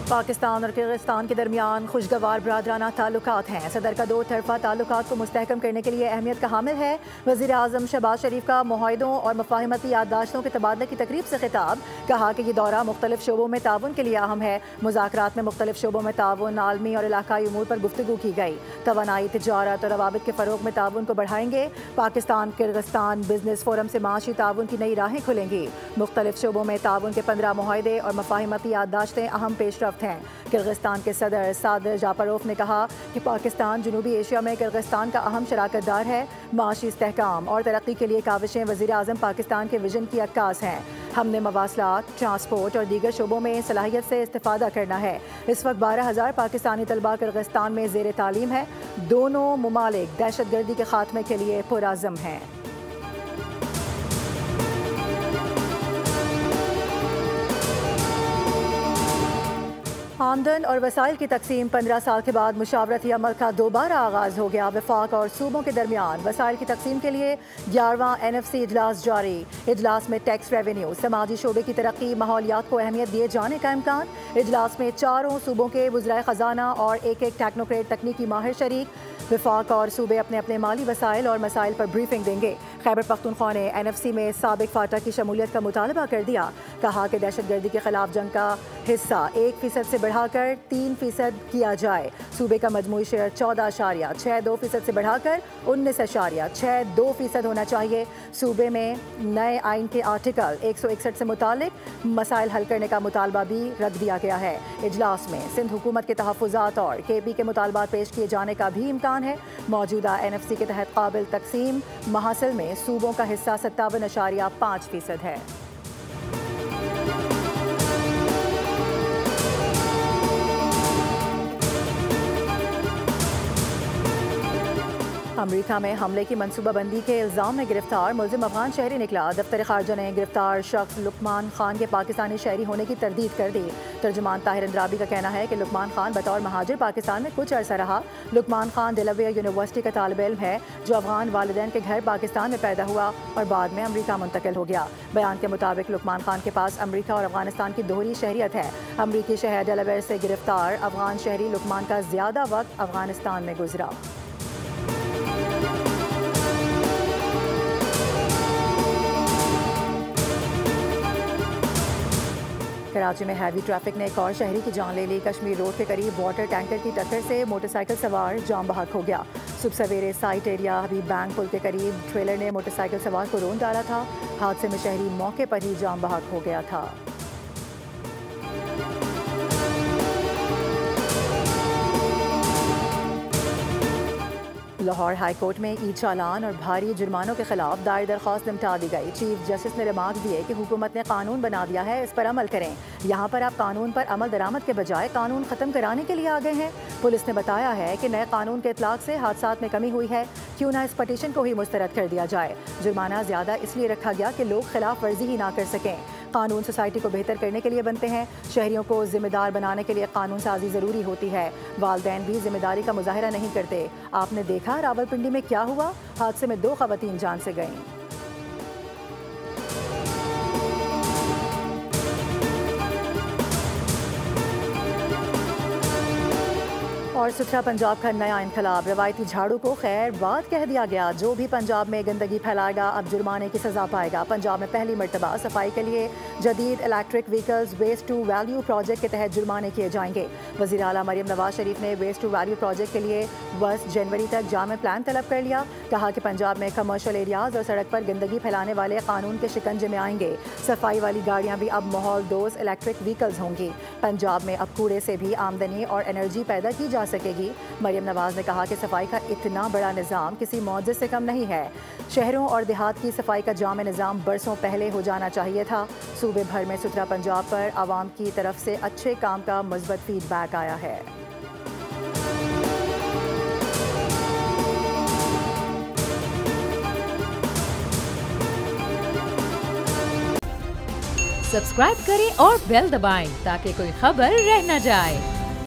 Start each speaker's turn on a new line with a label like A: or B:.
A: پاکستان اور کرغزستان کے درمیان خوشگوار برادرانہ تعلقات ہیں۔ صدر کا دو طرفہ تعلقات کو مستحکم کرنے کے لیے اہمیت کا حامل ہے۔ وزیر اعظم شہباز شریف کا معاہدوں اور مفاہمتی یادداشتوں کے تبادلے کی تقریب سے خطاب، کہا کہ یہ دورہ مختلف شعبوں میں تعاون کے لیے اہم ہے۔ مذاکرات میں مختلف شعبوں میں تعاون، عالمی اور علاقائی امور پر گفتگو کی گئی۔ توانائی، تجارت اور روابط کے فروغ میں تعاون کو بڑھائیں گے۔ پاکستان کرغزستان بزنس فورم سے معاشی تعاون کی نئی راہیں کھلیں گی۔ مختلف شعبوں میں تعاون کے 15 معاہدے اور مفاہمتی یادداشتیں اہم پیش رفت ہیں۔ کرغزستان کے صدر صادر جاپاروف نے کہا کہ پاکستان جنوبی ایشیا میں کرغزستان کا اہم شراکت دار ہے۔ معاشی استحکام اور ترقی کے لیے کاوشیں وزیر اعظم پاکستان کے وژن کی عکاس ہیں۔ ہم نے مواصلات، ٹرانسپورٹ اور دیگر شعبوں میں صلاحیت سے استفادہ کرنا ہے۔ اس وقت 12,000 پاکستانی طلباء کرغزستان میں زیر تعلیم ہیں۔ دونوں ممالک دہشت گردی کے خاتمے کے لیے پرعزم ہیں۔ آمدن اور وسائل کی تقسیم 15 سال کے بعد مشاورتی عمل کا دوبارہ آغاز ہو گیا۔ وفاق اور صوبوں کے درمیان وسائل کی تقسیم کے لیے 11واں NFC اجلاس جاری۔ اجلاس میں ٹیکس ریونیو، سماجی شعبے کی ترقی، ماحولیات کو اہمیت دیے جانے کا امکان۔ اجلاس میں چاروں صوبوں کے وزرائے خزانہ اور ایک ٹیکنوکریٹ تکنیکی ماہر شریک۔ وفاق اور صوبے اپنے اپنے مالی وسائل اور مسائل پر بریفنگ دیں گے۔ خیبر پختونخوا نے NFC میں سابق فاٹا کی شمولیت کا مطالبہ کر دیا۔ کہا کہ دہشت گردی کے خلاف جنگ کا حصہ 1% سے بڑھا کر 3% کیا جائے۔ صوبے کا مجموعی شیئر 14.62% سے بڑھا کر 19.62% ہونا چاہیے۔ صوبے میں نئے آئین کے آرٹیکل 161 سے متعلق مسائل حل کرنے کا مطالبہ بھی رکھ دیا گیا ہے۔ اجلاس میں سندھ حکومت کے تحفظات اور KP کے مطالبات پیش کیے جانے کا بھی امکان ہے۔ موجودہ NFC کے تحت قابل تقسیم محاصل میں صوبوں کا حصہ 57.5% ہے۔ امریکہ میں حملے کی منصوبہ بندی کے الزام میں گرفتار ملزم افغان شہری نکلا۔ دفتر خارجہ نے گرفتار شخص لقمان خان کے پاکستانی شہری ہونے کی تردید کر دی۔ ترجمان طاہر اندرابی کا کہنا ہے کہ لقمان خان بطور مہاجر پاکستان میں کچھ عرصہ رہا۔ لقمان خان ڈیلاویئر یونیورسٹی کا طالب علم ہے جو افغان والدین کے گھر پاکستان میں پیدا ہوا اور بعد میں امریکہ منتقل ہو گیا۔ بیان کے مطابق لقمان خان کے پاس امریکہ اور افغانستان کی دوہری شہریت ہے۔ امریکی شہر ڈیلاویئر سے گرفتار افغان شہری لقمان کا زیادہ وقت افغانستان میں گزرا۔ کراچی میں ہیوی ٹریفک نے ایک اور شہری کی جان لے لی۔ کشمیر روڈ کے قریب واٹر ٹینکر کی ٹکر سے موٹر سائیکل سوار جاں بحق ہو گیا۔ صبح سویرے سائٹ ایریا حبیب بینک پل کے قریب ٹریلر نے موٹر سائیکل سوار کو رون ڈالا تھا۔ حادثے میں شہری موقع پر ہی جاں بحق ہو گیا تھا۔ لاہور ہائی کورٹ میں ای چالان اور بھاری جرمانوں کے خلاف دائر درخواست نمٹا دی گئی۔ چیف جسٹس نے ریمارک دیے کہ حکومت نے قانون بنا دیا ہے، اس پر عمل کریں۔ یہاں پر آپ قانون پر عمل درآمد کے بجائے قانون ختم کرانے کے لیے آگے ہیں۔ پولیس نے بتایا ہے کہ نئے قانون کے اطلاق سے حادثات میں کمی ہوئی ہے، کیوں نہ اس پٹیشن کو ہی مسترد کر دیا جائے۔ جرمانہ زیادہ اس لیے رکھا گیا کہ لوگ خلاف ورزی ہی نہ کر سکیں۔ قانون سوسائٹی کو بہتر کرنے کے لیے بنتے ہیں۔ شہریوں کو ذمہ دار بنانے کے لیے قانون سازی ضروری ہوتی ہے۔ والدین بھی ذمہ داری کا مظاہرہ نہیں کرتے۔ آپ نے دیکھا راولپنڈی میں کیا ہوا؟ حادثے میں 2 خواتین جان سے گئیں۔ اور ستھرا پنجاب کا نیا انقلاب، روایتی جھاڑو کو خیر بات کہہ دیا گیا۔ جو بھی پنجاب میں گندگی پھیلائے گا اب جرمانے کی سزا پائے گا۔ پنجاب میں پہلی مرتبہ صفائی کے لیے جدید electric vehicles waste to value project کے تحت جرمانے کیے جائیں گے۔ وزیر اعلیٰ مریم نواز شریف نے ویسٹ ٹو ویلیو پروجیکٹ کے لیے 10 جنوری تک جامع پلان طلب کر لیا۔ کہا کہ پنجاب میں کمرشل ایریاز اور سڑک پر گندگی پھیلانے والے قانون کے شکنجے میں آئیں گے۔ صفائی والی گاڑیاں بھی اب ماحول دوست الیکٹرک وہیکلز ہوں گی۔ پنجاب میں اب کوڑے سے بھی آمدنی اور انرجی پیدا کی جا سکے گی۔ مریم نواز نے کہا کہ صفائی کا اتنا بڑا نظام کسی معجزے سے کم نہیں ہے۔ شہروں اور دیہات کی صفائی کا جامع نظام برسوں پہلے ہو جانا چاہیے تھا۔ صوبے بھر میں ستھرا پنجاب پر عوام کی طرف سے اچھے کام کا مثبت فیڈ بیک آیا ہے۔
B: سبسکرائب کریں اور بیل دبائیں تاکہ کوئی خبر رہ نہ جائے۔